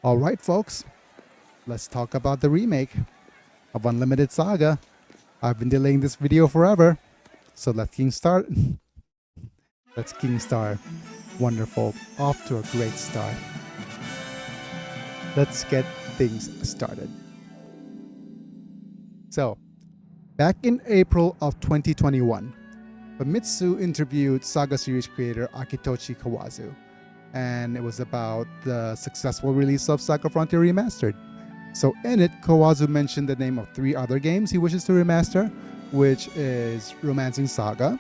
All right, folks, let's talk about the remake of Unlimited Saga. I've been delaying this video forever, so let's start. Let's start. Wonderful. Off to a great start. Let's get things started. So, back in April of 2021, Famitsu interviewed Saga series creator Akitoshi Kawazu, and it was about the successful release of SaGa Frontier Remastered. So in it, Kawazu mentioned the name of 3 other games he wishes to remaster, which is Romancing Saga,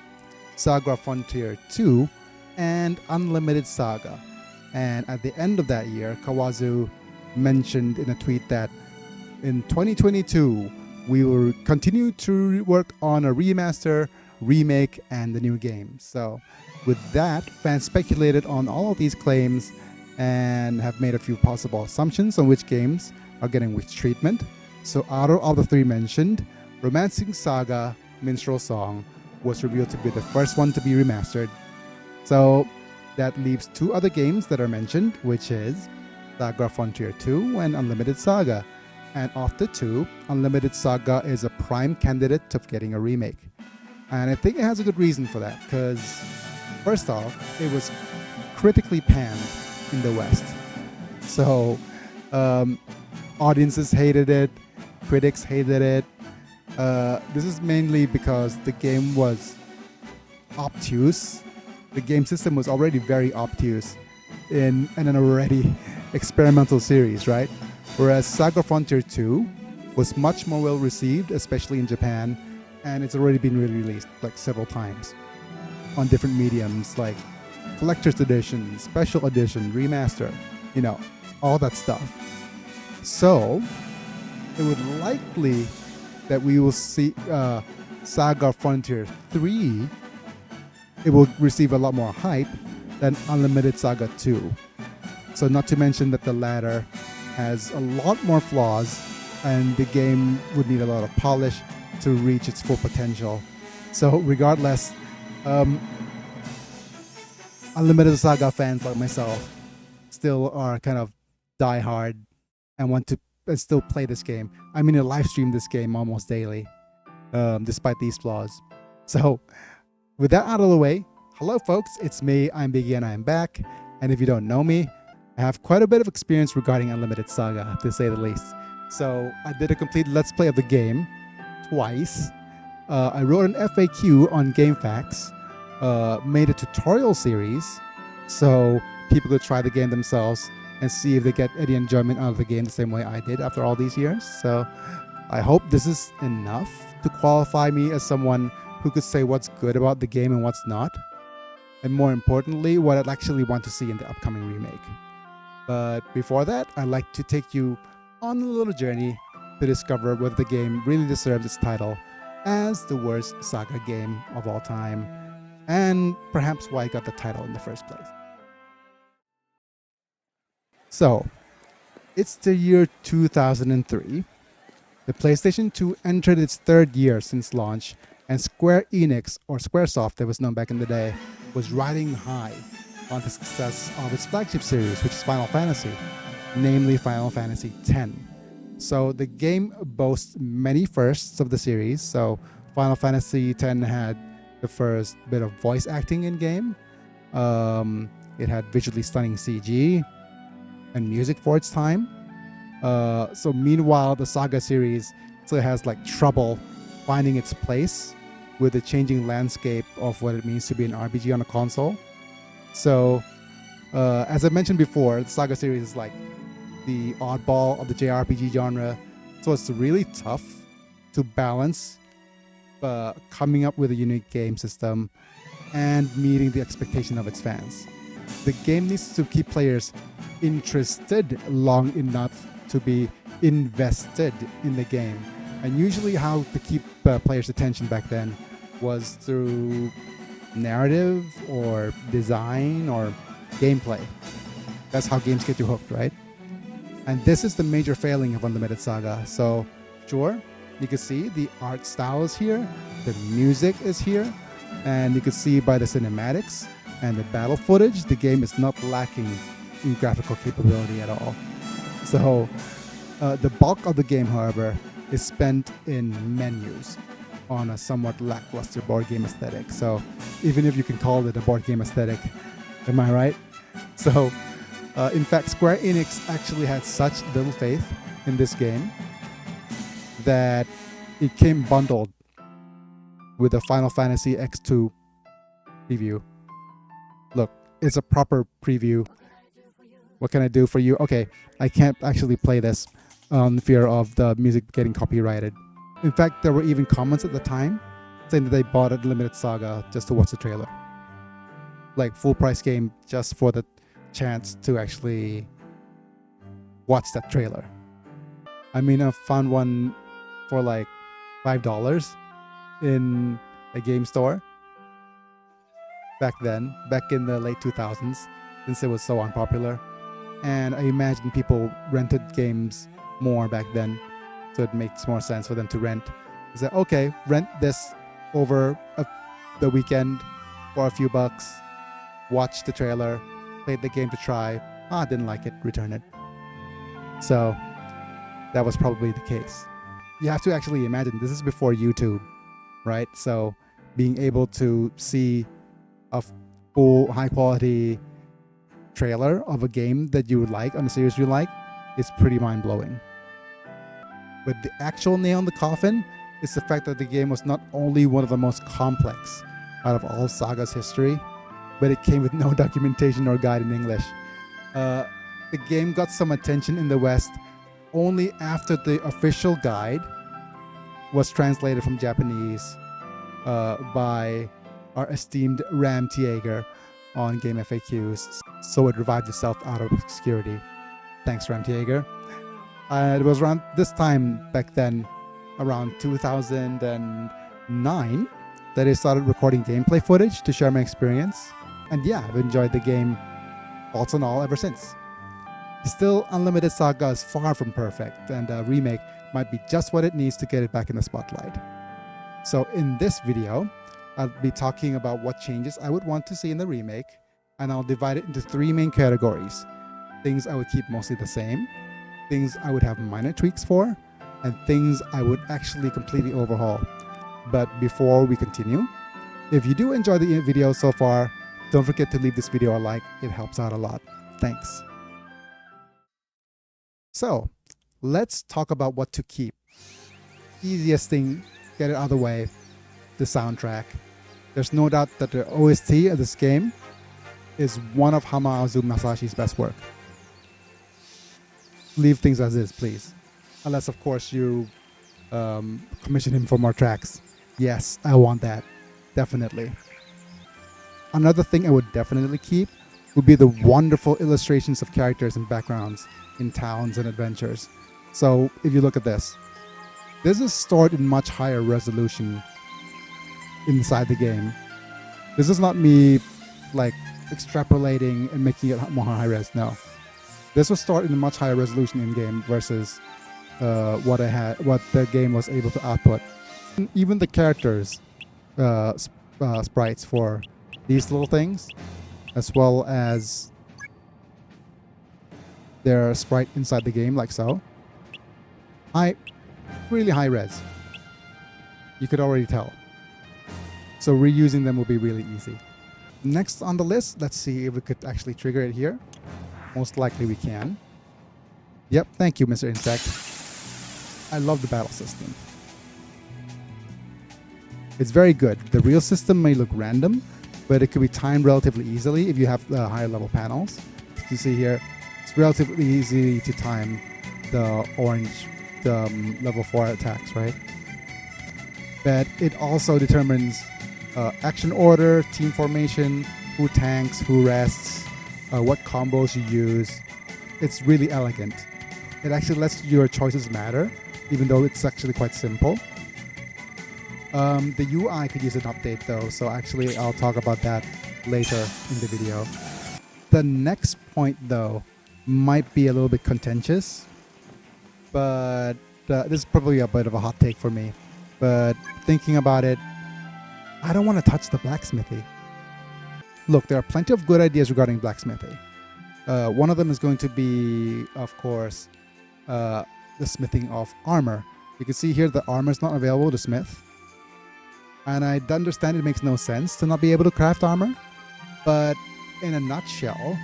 SaGa Frontier 2, and Unlimited Saga. And at the end of that year, Kawazu mentioned in a tweet that in 2022, we will continue to work on a remaster, remake, and the new game. So with that, fans speculated on all of these claims and have made a few possible assumptions on which games are getting which treatment. So out of all the 3 mentioned, Romancing Saga Minstrel Song was revealed to be the first one to be remastered. So that leaves 2 other games that are mentioned, which is SaGa Frontier 2 and Unlimited Saga. And of the 2, Unlimited Saga is a prime candidate of getting a remake. And I think it has a good reason for that, because first off, it was critically panned in the West. So audiences hated it, critics hated it. This is mainly because the game was obtuse. The game system was already very obtuse in an already experimental series, right? Whereas SaGa Frontier 2 was much more well received, especially in Japan, and it's already been re-released like several times on different mediums like collector's edition, special edition, remaster, all that stuff. So it would likely that we will see SaGa Frontier 3, it will receive a lot more hype than Unlimited Saga 2. So not to mention that the latter has a lot more flaws and the game would need a lot of polish to reach its full potential. So regardless, Unlimited Saga fans like myself still are kind of diehard and want to still play this game. I mean, I live stream this game almost daily, despite these flaws. So with that out of the way, hello folks, it's me, I'm Biggy, and I'm back. And if you don't know me, I have quite a bit of experience regarding Unlimited Saga, to say the least. So I did a complete Let's Play of the game twice. I wrote an FAQ on GameFAQs, made a tutorial series so people could try the game themselves and see if they get any enjoyment out of the game the same way I did after all these years. So I hope this is enough to qualify me as someone who could say what's good about the game and what's not, and more importantly, what I'd actually want to see in the upcoming remake. But before that, I'd like to take you on a little journey to discover whether the game really deserves its title as the worst Saga game of all time, and perhaps why it got the title in the first place. So, it's the year 2003. The PlayStation 2 entered its 3rd year since launch, and Square Enix, or Squaresoft that was known back in the day, was riding high on the success of its flagship series, which is Final Fantasy, namely Final Fantasy X. So the game boasts many firsts of the series. So Final Fantasy X had the first bit of voice acting in game. It had visually stunning CG and music for its time. So meanwhile, the Saga series still has like trouble finding its place with the changing landscape of what it means to be an RPG on a console. So as I mentioned before, the Saga series is like the oddball of the JRPG genre, so it's really tough to balance coming up with a unique game system and meeting the expectation of its fans. The game needs to keep players interested long enough to be invested in the game, and usually how to keep players' attention back then was through narrative or design or gameplay. That's how games get you hooked, right? And this is the major failing of Unlimited Saga. So sure, you can see the art style is here, the music is here, and you can see by the cinematics and the battle footage, the game is not lacking in graphical capability at all. So the bulk of the game, however, is spent in menus on a somewhat lackluster board game aesthetic. So even if you can call it a board game aesthetic, am I right? So in fact, Square Enix actually had such little faith in this game that it came bundled with a Final Fantasy X2 preview. Look, it's a proper preview. What can I do for you? Okay, I can't actually play this on fear of the music getting copyrighted. In fact, there were even comments at the time saying that they bought a limited SaGa just to watch the trailer. Like full price game just for the chance to actually watch that trailer. I mean, I found one for like $5 in a game store back then, back in the late 2000s, since it was so unpopular. And I imagine people rented games more back then, so it makes more sense for them to rent. Is that okay? Rent this over the weekend for a few bucks, watch the trailer, played the game to try. Didn't like it, return it. So that was probably the case. You have to actually imagine this is before YouTube, right? So being able to see a full high quality trailer of a game that you would like on a series you like is pretty mind-blowing. But the actual nail in the coffin is the fact that the game was not only one of the most complex out of all SaGa's history, but it came with no documentation or guide in English. The game got some attention in the West only after the official guide was translated from Japanese by our esteemed Ram Tieger on Game FAQs, so it revived itself out of obscurity. Thanks, Ram Tieger. It was around this time back then, around 2009, that I started recording gameplay footage to share my experience. And yeah, I've enjoyed the game, faults and all, ever since. Still, Unlimited SaGa is far from perfect, and a remake might be just what it needs to get it back in the spotlight. So in this video, I'll be talking about what changes I would want to see in the remake, and I'll divide it into 3 main categories. Things I would keep mostly the same, things I would have minor tweaks for, and things I would actually completely overhaul. But before we continue, if you do enjoy the video so far, don't forget to leave this video a like. It helps out a lot. Thanks. So let's talk about what to keep. Easiest thing, get it out of the way, the soundtrack. There's no doubt that the OST of this game is one of Hamauzu Masashi's best work. Leave things as is, please. Unless, of course, you commission him for more tracks. Yes, I want that. Definitely. Another thing I would definitely keep would be the wonderful illustrations of characters and backgrounds in towns and adventures. So if you look at this is stored in much higher resolution inside the game. This is not me like extrapolating and making it more high res. No, this was stored in a much higher resolution in game versus what the game was able to output. Even the characters sprites for these little things, as well as their sprite inside the game, like so. Really high res. You could already tell. So reusing them will be really easy. Next on the list, let's see if we could actually trigger it here. Most likely we can. Yep, thank you, Mr. Insect. I love the battle system. It's very good. The real system may look random, but it could be timed relatively easily if you have the higher level panels. As you see here, it's relatively easy to time the orange level 4 attacks, right? But it also determines action order, team formation, who tanks, who rests, what combos you use. It's really elegant. It actually lets your choices matter, even though it's actually quite simple. The UI could use an update though, so actually I'll talk about that later in the video. The next point though might be a little bit contentious, but this is probably a bit of a hot take for me. But thinking about it, I don't want to touch the blacksmithy. Look, there are plenty of good ideas regarding blacksmithy. One of them is going to be, of course, the smithing of armor. You can see here the armor is not available to smith. And I understand it makes no sense to not be able to craft armor. But in a nutshell,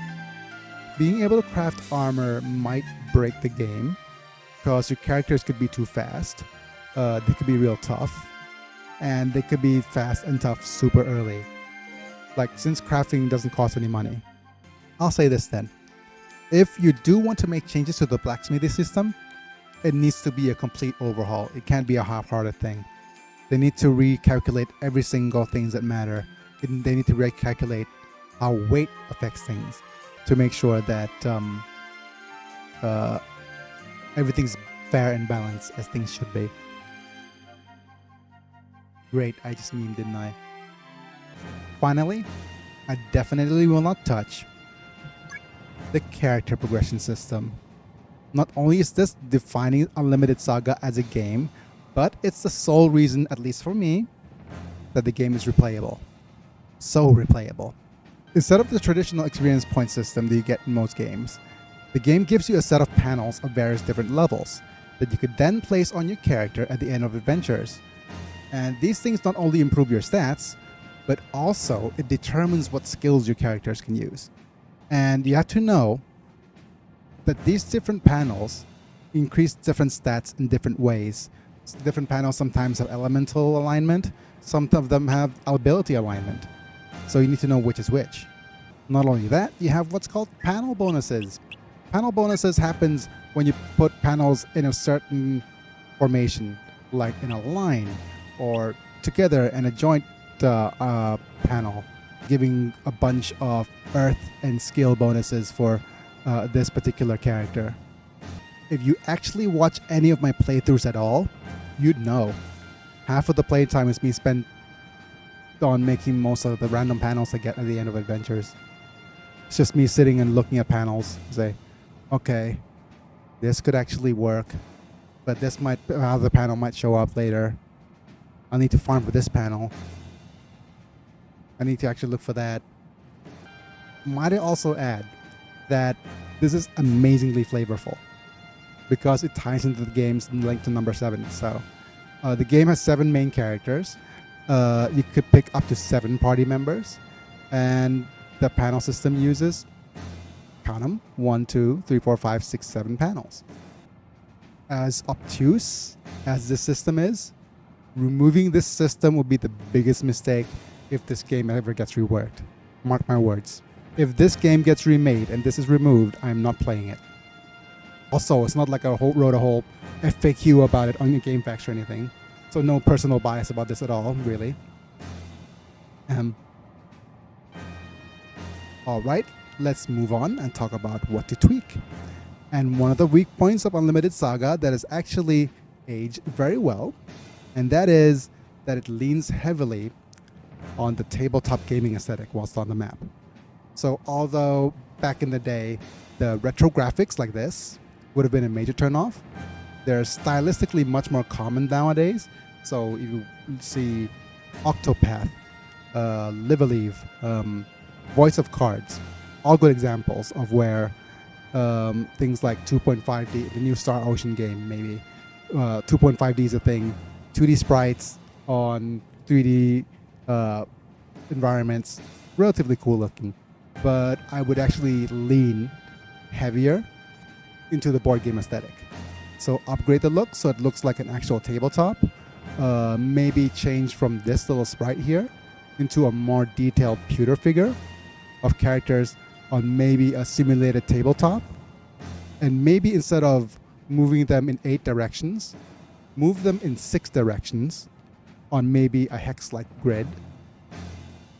being able to craft armor might break the game because your characters could be too fast. They could be real tough. And they could be fast and tough super early. Like, since crafting doesn't cost any money. I'll say this then. If you do want to make changes to the blacksmithy system, it needs to be a complete overhaul. It can't be a half-hearted thing. They need to recalculate every single things that matter. They need to recalculate how weight affects things to make sure that everything's fair and balanced as things should be. Great, I just memed, didn't I? Finally, I definitely will not touch the character progression system. Not only is this defining Unlimited SaGa as a game, but it's the sole reason, at least for me, that the game is replayable. So replayable. Instead of the traditional experience point system that you get in most games, the game gives you a set of panels of various different levels that you could then place on your character at the end of adventures. And these things not only improve your stats, but also it determines what skills your characters can use. And you have to know that these different panels increase different stats in different ways. Different panels sometimes have elemental alignment, some of them have ability alignment. So you need to know which is which. Not only that, you have what's called panel bonuses. Panel bonuses happens when you put panels in a certain formation, like in a line or together in a joint panel, giving a bunch of earth and skill bonuses for this particular character. If you actually watch any of my playthroughs at all, you'd know. Half of the playtime is me spent on making most of the random panels I get at the end of adventures. It's just me sitting and looking at panels and say, okay, this could actually work, but this might, other panel might show up later. I need to farm for this panel. I need to actually look for that. Might I also add that this is amazingly flavorful because it ties into the game's link to number 7. So the game has 7 main characters. You could pick up to 7 party members, and the panel system uses, count them, 1, 2, 3, 4, 5, 6, 7 panels. As obtuse as this system is, removing this system would be the biggest mistake if this game ever gets reworked. Mark my words. If this game gets remade and this is removed, I'm not playing it. Also, it's not like I wrote a whole FAQ about it on your Game Facts or anything. So no personal bias about this at all, really. Alright, let's move on and talk about what to tweak. And one of the weak points of Unlimited SaGa that has actually aged very well, and that is that it leans heavily on the tabletop gaming aesthetic whilst on the map. So although back in the day, the retro graphics like this would have been a major turnoff, they're stylistically much more common nowadays. So if you see Octopath, Live-A-Leave, Voice of Cards, all good examples of where things like 2.5D, the new Star Ocean game maybe, 2.5D is a thing, 2D sprites on 3D environments, relatively cool looking. But I would actually lean heavier into the board game aesthetic. So upgrade the look so it looks like an actual tabletop. Maybe change from this little sprite here into a more detailed pewter figure of characters on maybe a simulated tabletop. And maybe instead of moving them in 8 directions, move them in 6 directions on maybe a hex-like grid.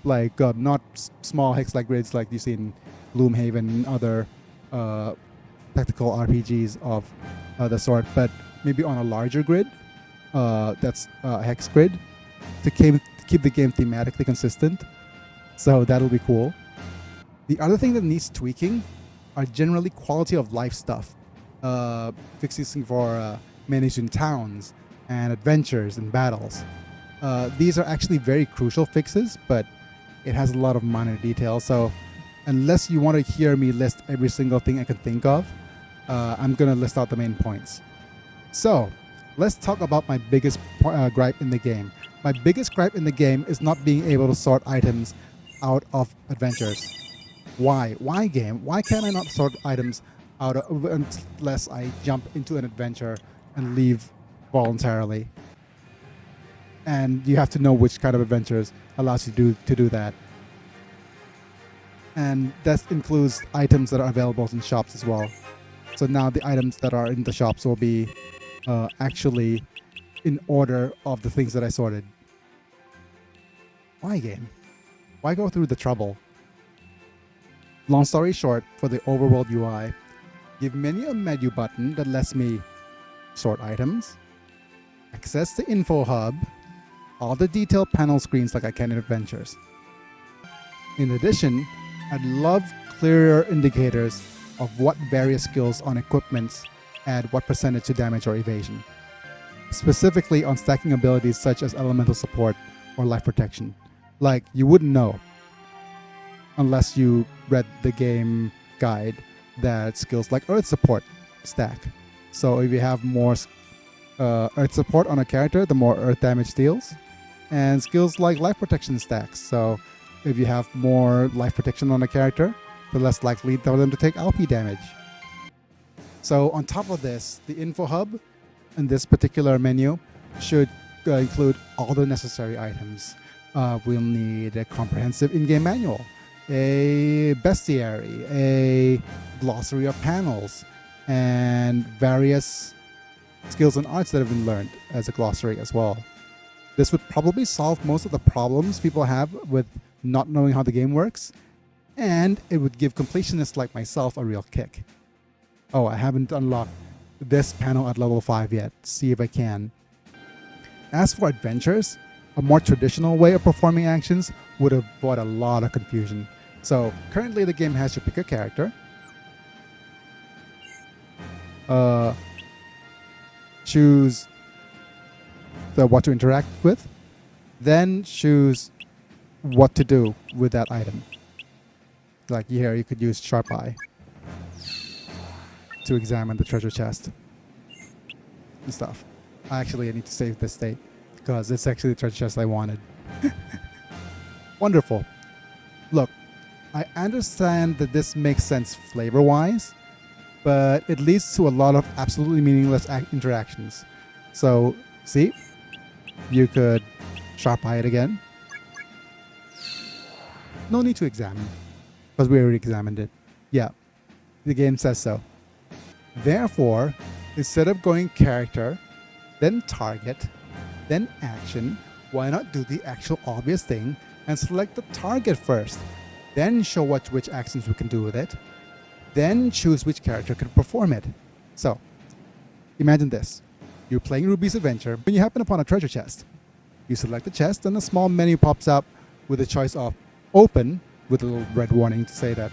Like not small hex-like grids like you see in Gloomhaven and other tactical RPGs of the sort, but maybe on a larger grid that's a hex grid to keep the game thematically consistent. So that'll be cool. The other thing that needs tweaking are generally quality of life stuff. Fixing for managing towns and adventures and battles. These are actually very crucial fixes, but it has a lot of minor details. So unless you want to hear me list every single thing I can think of, I'm going to list out the main points. So, let's talk about my biggest gripe in the game. My biggest gripe in the game is not being able to sort items out of adventures. Why? Why, game? Why can't I not sort items out of, unless I jump into an adventure and leave voluntarily? And you have to know which kind of adventures allows you to do that. And that includes items that are available in shops as well. So now the items that are in the shops will be actually in order of the things that I sorted. Why, game? Why go through the trouble? Long story short, for the overworld UI, give menu a menu button that lets me sort items, access the info hub, all the detailed panel screens like I can in adventures. In addition, I'd love clearer indicators of what various skills on equipments add what percentage to damage or evasion, specifically on stacking abilities such as elemental support or life protection. Like, you wouldn't know unless you read the game guide that skills like earth support stack. So if you have more earth support on a character, the more earth damage deals, and skills like life protection stacks. So if you have more life protection on a character, the less likely for them to take LP damage. So on top of this, the info hub in this particular menu should include all the necessary items. We'll need a comprehensive in-game manual, a bestiary, a glossary of panels, and various skills and arts that have been learned as a glossary as well. This would probably solve most of the problems people have with not knowing how the game works, and it would give completionists like myself a real kick. Oh, I haven't unlocked this panel at level 5 yet. See if I can. As for adventures, a more traditional way of performing actions would have brought a lot of confusion. So currently the game has you pick a character, choose what to interact with, then choose what to do with that item. Like here, you could use Sharp Eye to examine the treasure chest and stuff. I need to save this state because it's actually the treasure chest I wanted. Wonderful. Look, I understand that this makes sense flavor-wise, but it leads to a lot of absolutely meaningless interactions. So, see? You could Sharp Eye it again. No need to examine, because we already examined it. Yeah, the game says so. Therefore, instead of going character, then target, then action, why not do the actual obvious thing and select the target first, then show which actions we can do with it, then choose which character can perform it. So, imagine this. You're playing Ruby's Adventure when you happen upon a treasure chest. You select the chest and a small menu pops up with the choice of open, with a little red warning to say that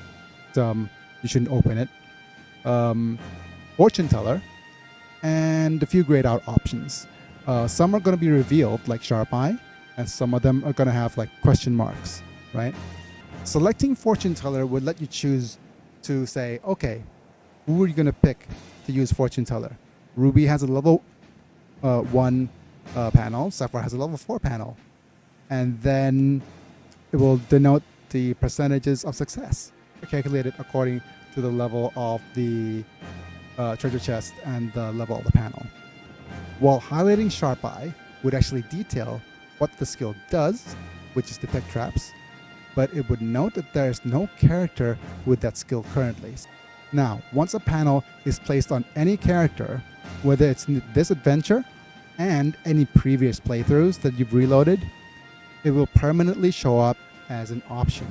you shouldn't open it, fortune teller, and a few grayed out options. Some are going to be revealed, like Sharp Eye, and some of them are going to have like question marks, right? Selecting fortune teller would let you choose to say, okay, who are you going to pick to use fortune teller? Ruby has a level 1 panel, Sapphire has a level 4 panel, and then it will denote the percentages of success, calculated according to the level of the treasure chest and the level of the panel. While highlighting Sharp Eye would actually detail what the skill does, which is detect traps, but it would note that there is no character with that skill currently. Now, once a panel is placed on any character, whether it's in this adventure and any previous playthroughs that you've reloaded, it will permanently show up as an option.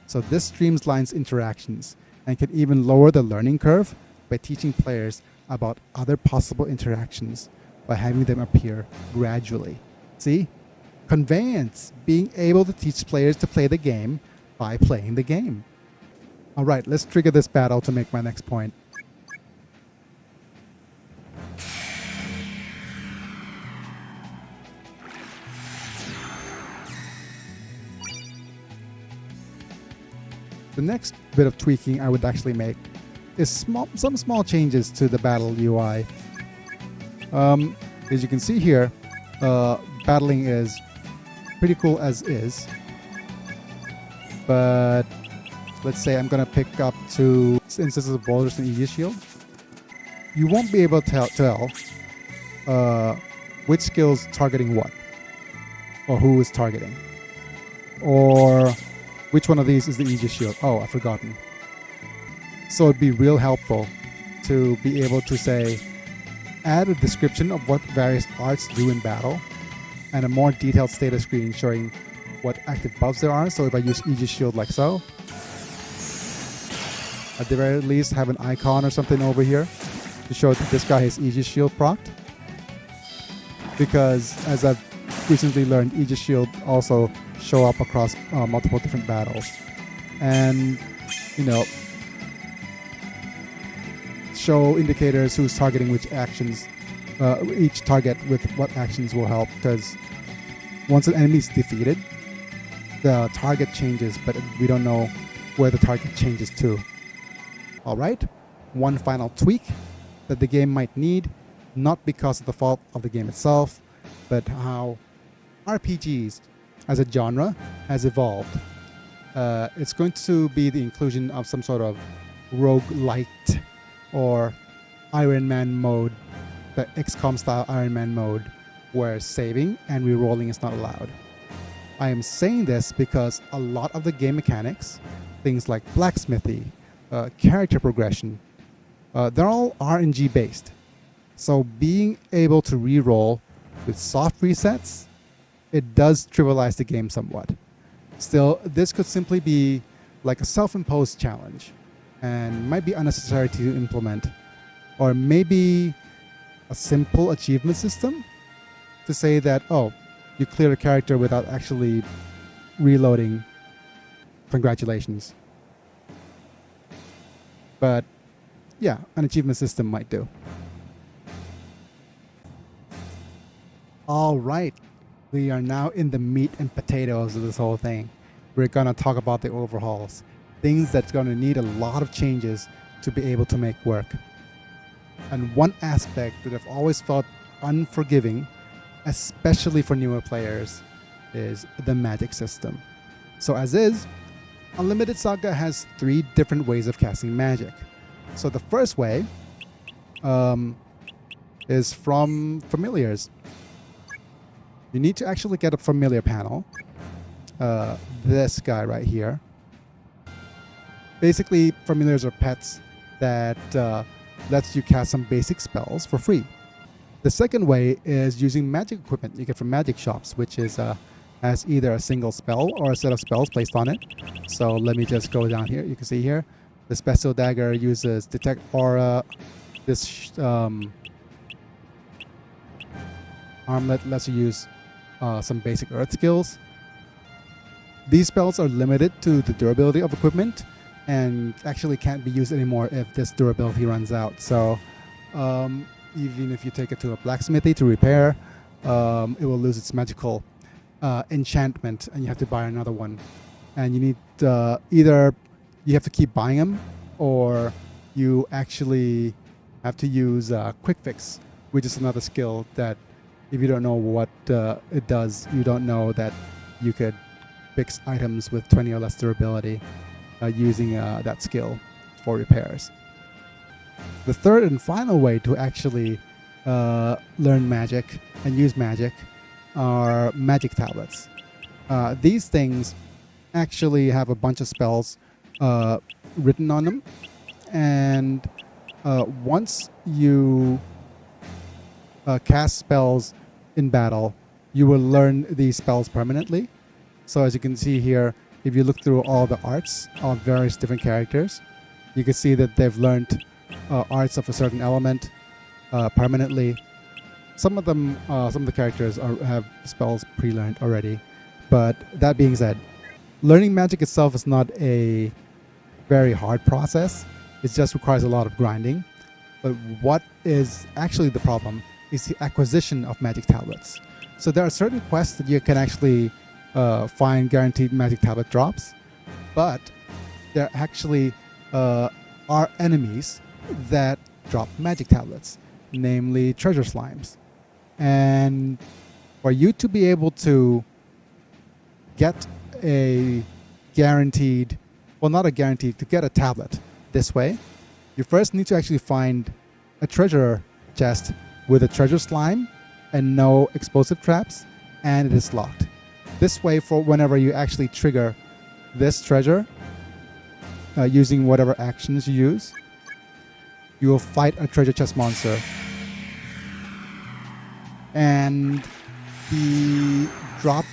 So this streamlines interactions and can even lower the learning curve by teaching players about other possible interactions by having them appear gradually. See? Conveyance, being able to teach players to play the game by playing the game. All right, let's trigger this battle to make my next point. The next bit of tweaking I would actually make is some small changes to the battle UI. As you can see here, battling is pretty cool as is, but let's say I'm gonna pick up 2 instances of boulders and Aegis Shield. You won't be able to tell which skill's targeting what, or who is targeting, or which one of these is the Aegis Shield. Oh, I've forgotten. So it'd be real helpful to be able to say, add a description of what various arts do in battle, and a more detailed status screen showing what active buffs there are. So if I use Aegis Shield like so, at the very least have an icon or something over here to show that this guy has Aegis Shield procced. Because as I've recently learned, Aegis Shield also show up across multiple different battles. And, you know, show indicators who's targeting which actions, each target with what actions will help. Because once an enemy is defeated, the target changes, but we don't know where the target changes to. Alright, one final tweak that the game might need, not because of the fault of the game itself, but how RPGs as a genre has evolved. It's going to be the inclusion of some sort of roguelite or Ironman mode, the XCOM style Ironman mode, where saving and rerolling is not allowed. I am saying this because a lot of the game mechanics, things like Blacksmithy, character progression, they're all RNG based. So being able to reroll with soft resets, it does trivialize the game somewhat. Still, this could simply be like a self-imposed challenge and might be unnecessary to implement. Or maybe a simple achievement system to say that, oh, you cleared a character without actually reloading. Congratulations. But yeah, an achievement system might do. All right, we are now in the meat and potatoes of this whole thing. We're gonna talk about the overhauls, things that's gonna need a lot of changes to be able to make work. And one aspect that I've always felt unforgiving, especially for newer players, is the magic system. So as is, Unlimited SaGa has 3 different ways of casting magic. So the first way is from familiars. You need to actually get a familiar panel. This guy right here. Basically, familiars are pets that lets you cast some basic spells for free. The second way is using magic equipment you get from magic shops, which is has either a single spell or a set of spells placed on it. So let me just go down here. You can see here, the special dagger uses detect aura. This armlet lets you use some basic earth skills. These spells are limited to the durability of equipment and actually can't be used anymore if this durability runs out. So even if you take it to a blacksmithy to repair, it will lose its magical enchantment and you have to buy another one. And you need either you have to keep buying them, or you actually have to use quick fix, which is another skill that if you don't know what it does, you don't know that you could fix items with 20 or less durability using that skill for repairs. The third and final way to actually learn magic and use magic are magic tablets. These things actually have a bunch of spells written on them, and once you cast spells in battle, you will learn these spells permanently. So as you can see here, if you look through all the arts of various different characters, you can see that they've learned arts of a certain element permanently. Some of them, some of the characters have spells pre-learned already. But that being said, learning magic itself is not a very hard process. It just requires a lot of grinding. But what is actually the problem is the acquisition of magic tablets. So there are certain quests that you can actually find guaranteed magic tablet drops, but there actually are enemies that drop magic tablets, namely treasure slimes. And for you to be able to get a guaranteed, well, not a guaranteed, to get a tablet this way, you first need to actually find a treasure chest with a treasure slime and no explosive traps, and it is locked. This way, for whenever you actually trigger this treasure, using whatever actions you use, you will fight a treasure chest monster. And the drop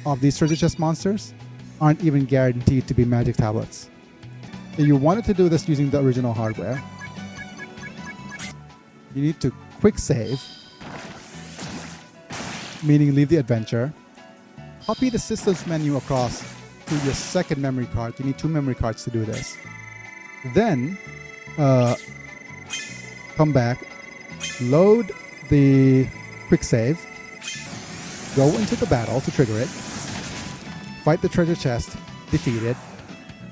of these treasure chest monsters aren't even guaranteed to be magic tablets. If you wanted to do this using the original hardware, you need to quick save, meaning leave the adventure, copy the systems menu across to your second memory card. You need 2 memory cards to do this. Then come back, load the quick save, go into the battle to trigger it, fight the treasure chest, defeat it,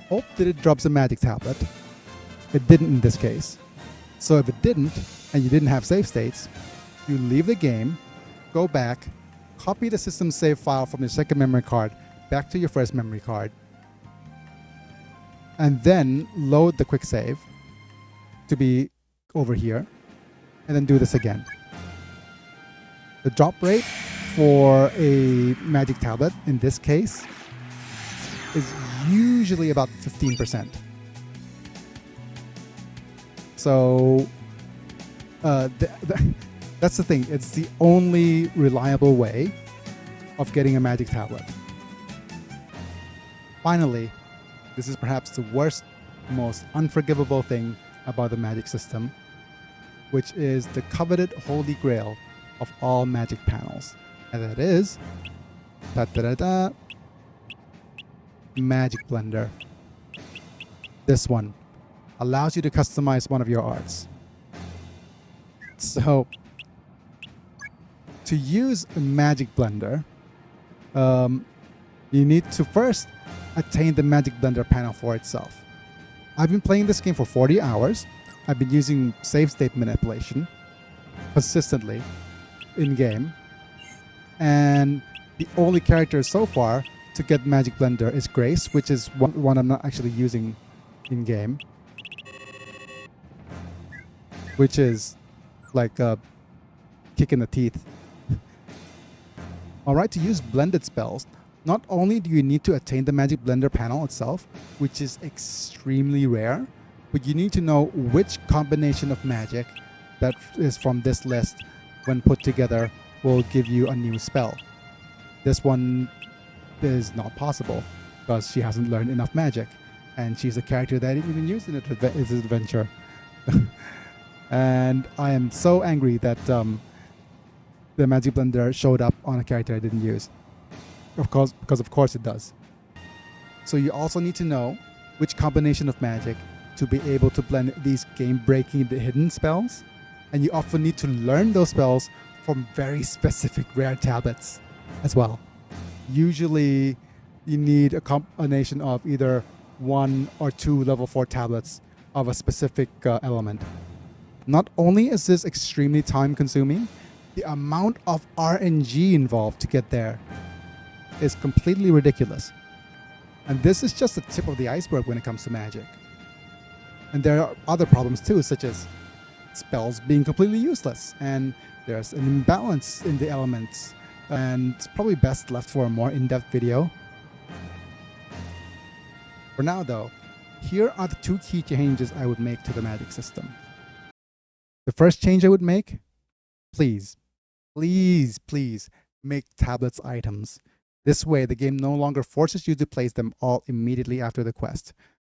hope that it drops a magic tablet. It didn't in this case. So if it didn't, and you didn't have save states, you leave the game, go back, copy the system save file from your second memory card back to your first memory card, and then load the quick save to be over here, and then do this again. The drop rate for a magic tablet in this case is usually about 15%. So that's the thing. It's the only reliable way of getting a magic tablet. Finally, this is perhaps the worst, most unforgivable thing about the magic system, which is the coveted holy grail of all magic panels. And that is Magic Blender. This one allows you to customize one of your arts. So to use a Magic Blender, you need to first attain the Magic Blender panel for itself. I've been playing this game for 40 hours. I've been using save state manipulation consistently in game, and the only character so far to get Magic Blender is Grace, which is one I'm not actually using in game, which is like a kick in the teeth. Alright, to use blended spells, not only do you need to attain the Magic Blender panel itself, which is extremely rare, but you need to know which combination of magic that is from this list, when put together, will give you a new spell. This one is not possible because she hasn't learned enough magic, and she's a character that I didn't even use in its adventure. And I am so angry that the Magic Blender showed up on a character I didn't use. Of course, because of course it does. So you also need to know which combination of magic to be able to blend these game-breaking hidden spells, and you often need to learn those spells from very specific rare tablets as well. Usually you need a combination of either 1 or 2 level 4 tablets of a specific element. Not only is this extremely time consuming, the amount of RNG involved to get there is completely ridiculous. And this is just the tip of the iceberg when it comes to magic. And there are other problems too, such as spells being completely useless, and there's an imbalance in the elements, and it's probably best left for a more in-depth video. For now though, here are the 2 key changes I would make to the magic system. The first change I would make, please make tablets items. This way the game no longer forces you to place them all immediately after the quest,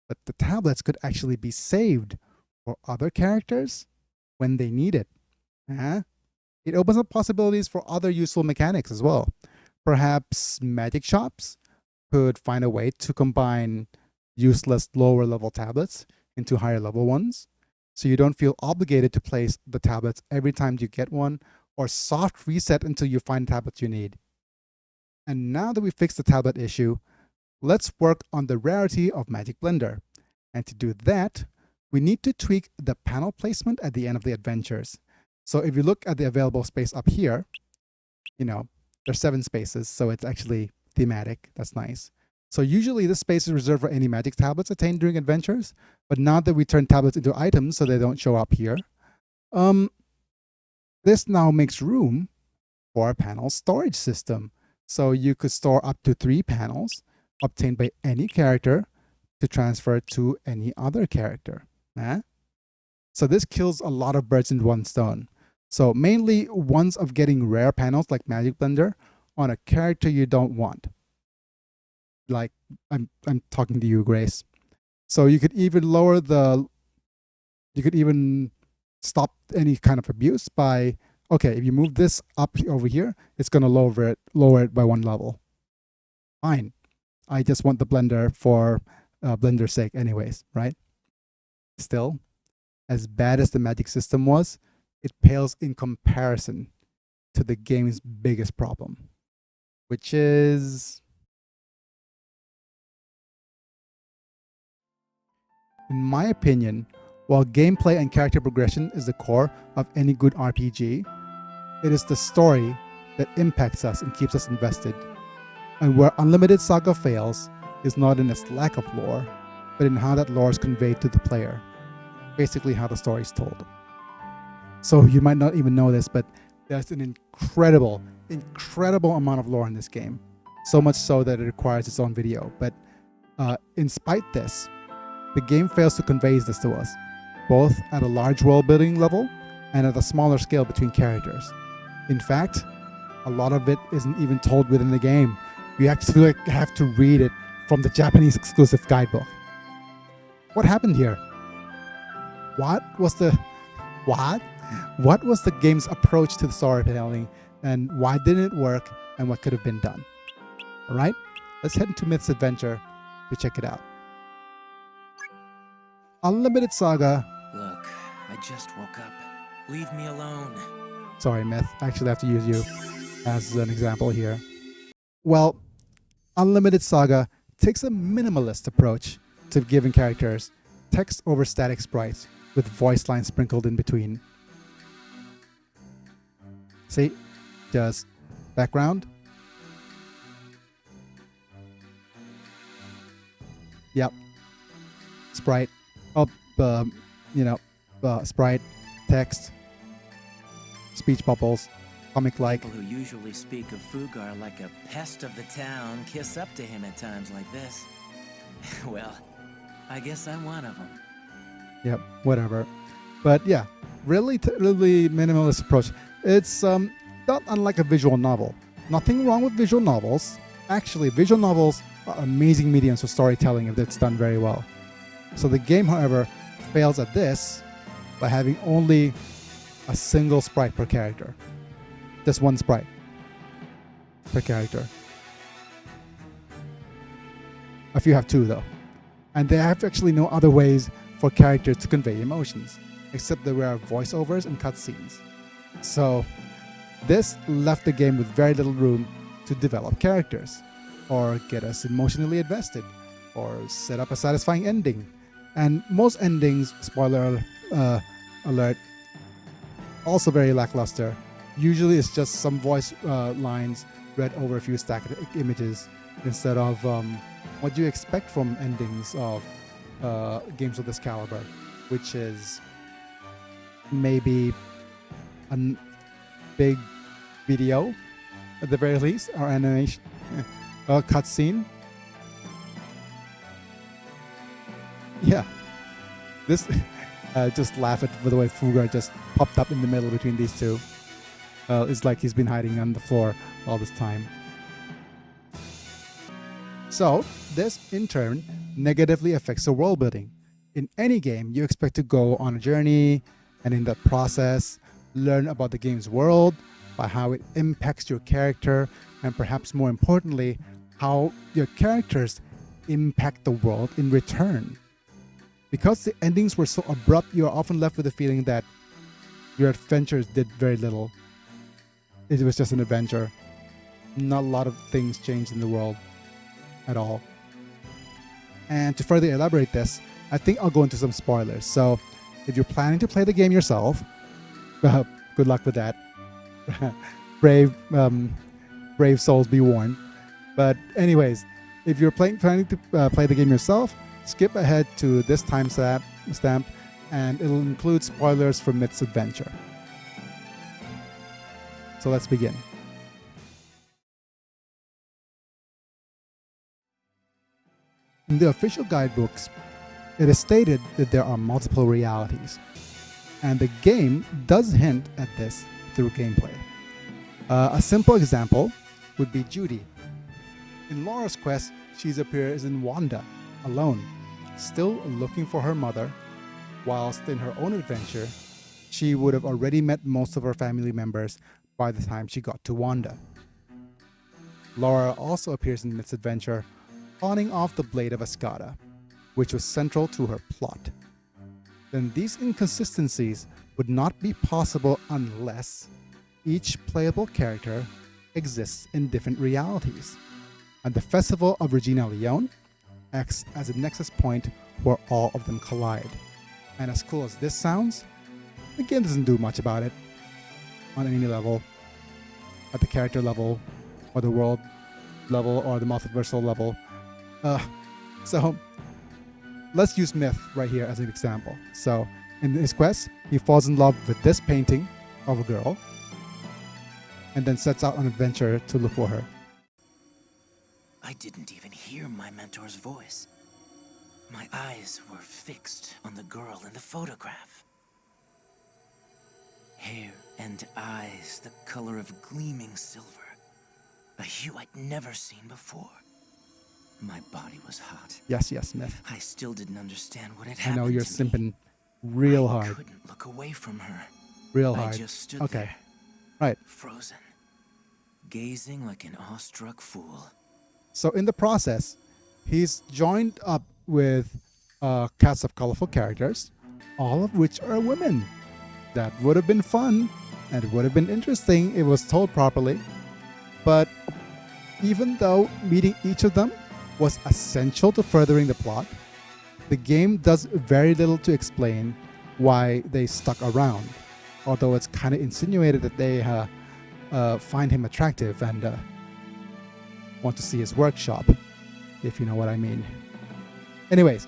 but the tablets could actually be saved for other characters when they need it. It opens up possibilities for other useful mechanics as well. Perhaps magic shops could find a way to combine useless lower level tablets into higher level ones, so you don't feel obligated to place the tablets every time you get one, or soft reset until you find tablets you need. And now that we fixed the tablet issue, let's work on the rarity of Magic Blender. And to do that, we need to tweak the panel placement at the end of the adventures. So if you look at the available space up here, there's 7 spaces, so it's actually thematic. That's nice. So usually this space is reserved for any magic tablets attained during adventures, but now that we turn tablets into items so they don't show up here, this now makes room for a panel storage system. So you could store up to 3 panels obtained by any character to transfer to any other character. So this kills a lot of birds in one stone. So mainly ones of getting rare panels like Magic Blender on a character you don't want. Like I'm talking to you, Grace. So you could even stop any kind of abuse by, okay, if you move this up over here, it's going to lower it by 1 level. Fine. I just want the blender for blender's sake anyways, right? Still, as bad as the magic system was, it pales in comparison to the game's biggest problem, which is, in my opinion, while gameplay and character progression is the core of any good RPG, it is the story that impacts us and keeps us invested. And where Unlimited SaGa fails is not in its lack of lore, but in how that lore is conveyed to the player. Basically how the story is told. So you might not even know this, but there's an incredible amount of lore in this game. So much so that it requires its own video. But in spite this, the game fails to convey this to us, both at a large world building level and at a smaller scale between characters. In fact, a lot of it isn't even told within the game. You actually have to read it from the Japanese exclusive guidebook. What happened here? What was the game's approach to the storytelling, and why didn't it work, and what could have been done? All right, let's head into Myth's adventure to check it out. Unlimited SaGa. Look, I just woke up. Leave me alone. Sorry, Myth. I actually have to use you as an example here. Well, Unlimited SaGa takes a minimalist approach to giving characters text over static sprites with voice lines sprinkled in between. See? Just background. Yep. Sprite. Sprite, text, speech bubbles, comic-like. People who usually speak of Fugar like a pest of the town kiss up to him at times like this. Well, I guess I'm one of them. Yep, whatever. But yeah, really minimalist approach. It's not unlike a visual novel. Nothing wrong with visual novels. Actually, visual novels are amazing mediums for storytelling if it's done very well. So the game, however, fails at this by having only a single sprite per character. Just one sprite per character. A few have 2 though. And they have actually no other ways for characters to convey emotions, except there were voiceovers and cutscenes. So this left the game with very little room to develop characters, or get us emotionally invested, or set up a satisfying ending. And most endings, spoiler alert, also very lackluster. Usually it's just some voice lines read over a few stacked images instead of what you expect from endings of games of this caliber, which is maybe a big video at the very least, or animation, a cutscene. Yeah, this just laugh at the way Fugar just popped up in the middle between these two. It's like he's been hiding on the floor all this time. So this in turn negatively affects the world building. In any game, you expect to go on a journey, and in that process, learn about the game's world, by how it impacts your character, and perhaps more importantly, how your characters impact the world in return. Because the endings were so abrupt, you are often left with the feeling that your adventures did very little. It was just an adventure. Not a lot of things changed in the world at all. And to further elaborate this, I think I'll go into some spoilers. So if you're planning to play the game yourself, good luck with that. brave brave souls be warned. But anyways, if you're planning to play the game yourself, skip ahead to this timestamp, and it'll include spoilers for Myth's adventure. So let's begin. In the official guidebooks, it is stated that there are multiple realities, and the game does hint at this through gameplay. A simple example would be Judy. In Laura's quest, she appears in Wanda, alone, still looking for her mother, whilst in her own adventure, she would have already met most of her family members by the time she got to Wanda. Laura also appears in Myth's adventure, pawning off the blade of SaGa, which was central to her plot. Then these inconsistencies would not be possible unless each playable character exists in different realities, and the Festival of Regina Leone acts as a nexus point where all of them collide. And as cool as this sounds, the game doesn't do much about it on any level, at the character level, or the world level, or the multiversal level. So let's use Myth right here as an example. So in his quest, he falls in love with this painting of a girl and then sets out on an adventure to look for her. I didn't even hear my mentor's voice. My eyes were fixed on the girl in the photograph. Hair and eyes the color of gleaming silver, a hue I'd never seen before. My body was hot. Yes, Myth. I still didn't understand what had I happened. know you're to me. simping real I hard. couldn't look away from her. Real I hard. just stood Okay. there, Right. frozen, gazing like an awestruck fool. So in the process, he's joined up with a cast of colorful characters, all of which are women. That would have been fun, and it would have been interesting if it was told properly. But even though meeting each of them was essential to furthering the plot, the game does very little to explain why they stuck around, although it's kind of insinuated that they find him attractive and want to see his workshop, if you know what I mean. Anyways,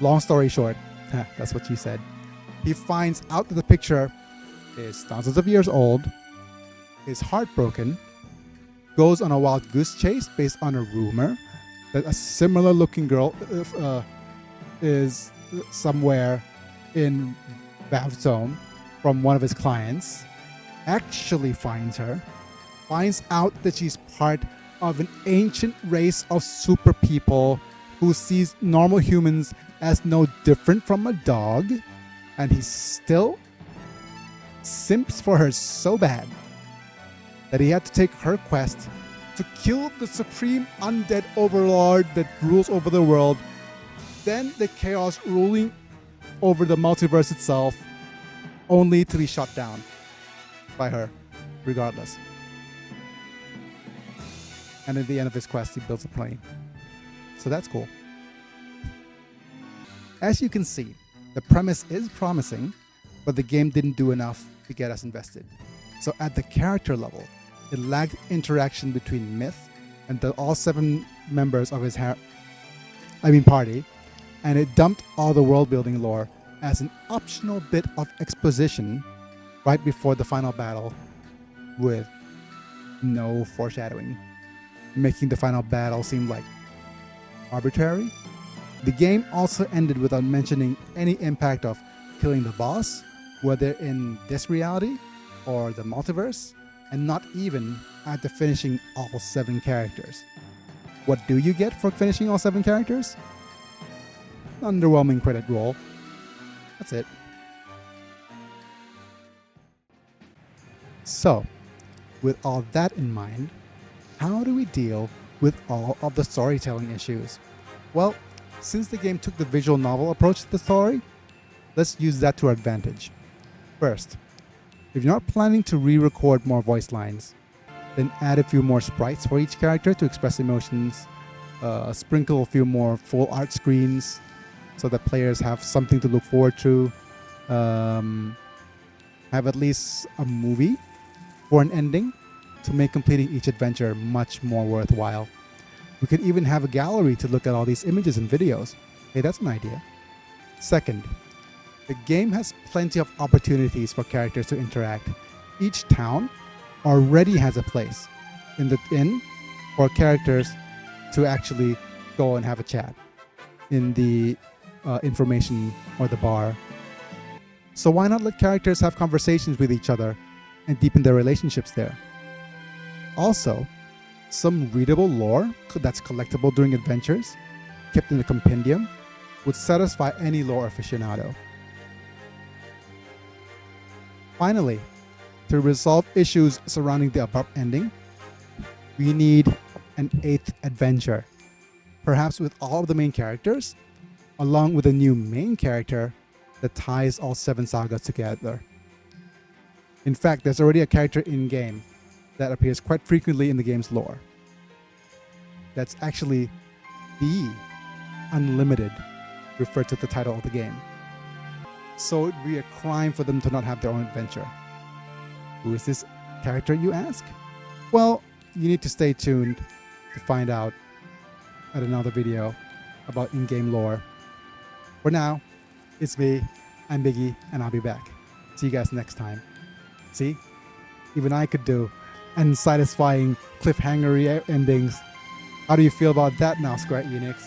long story short, that's what she said. He finds out that the picture is thousands of years old, is heartbroken, goes on a wild goose chase based on a rumor that a similar looking girl is somewhere in Bath Zone from one of his clients, actually finds her, finds out that she's part of an ancient race of super people who sees normal humans as no different from a dog, and he still simps for her so bad that he had to take her quest to kill the supreme undead overlord that rules over the world, then the chaos ruling over the multiverse itself, only to be shot down by her regardless. And at the end of his quest, he builds a plane. So that's cool. As you can see, the premise is promising, but the game didn't do enough to get us invested. So at the character level, it lacked interaction between Myth and all 7 members of his party, and it dumped all the world-building lore as an optional bit of exposition right before the final battle with no foreshadowing, making the final battle seem like arbitrary. The game also ended without mentioning any impact of killing the boss, whether in this reality or the multiverse, and not even after finishing all 7 characters. What do you get for finishing all 7 characters? Underwhelming credit roll. That's it. So, with all that in mind, how do we deal with all of the storytelling issues? Well, since the game took the visual novel approach to the story, let's use that to our advantage. First, if you're not planning to re-record more voice lines, then add a few more sprites for each character to express emotions, sprinkle a few more full art screens, so that players have something to look forward to, have at least a movie for an ending to make completing each adventure much more worthwhile. We could even have a gallery to look at all these images and videos. Hey, that's an idea. Second, the game has plenty of opportunities for characters to interact. Each town already has a place in the inn for characters to actually go and have a chat in the information or the bar. So why not let characters have conversations with each other and deepen their relationships there? Also, some readable lore that's collectible during adventures, kept in a compendium, would satisfy any lore aficionado. Finally, to resolve issues surrounding the abrupt ending, we need an 8th adventure, perhaps with all of the main characters, along with a new main character that ties all 7 sagas together. In fact, there's already a character in-game that appears quite frequently in the game's lore. That's actually the Unlimited, referred to the title of the game. So it'd be a crime for them to not have their own adventure. Who is this character, you ask? Well, you need to stay tuned to find out at another video about in-game lore. For now, it's me, I'm Biggy, and I'll be back. See you guys next time. See? Even I could do unsatisfying cliffhangery endings. How do you feel about that now, Square Enix?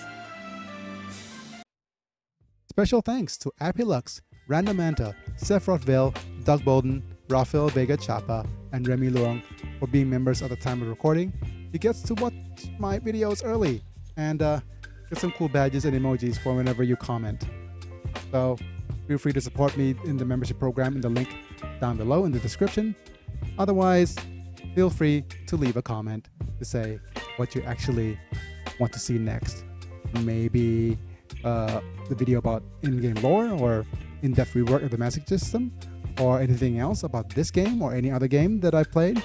Special thanks to Apilux, Randomanta, Sephirothville, Doug Bolden, Rafael Vega Chapa, and Remy Luong for being members at the time of recording. You get to watch my videos early and get some cool badges and emojis for whenever you comment. So feel free to support me in the membership program in the link down below in the description. Otherwise, feel free to leave a comment to say what you actually want to see next. Maybe the video about in-game lore or in-depth rework of the magic system, or anything else about this game or any other game that I've played.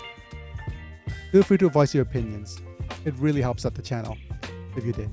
Feel free to voice your opinions. It really helps out the channel if you did.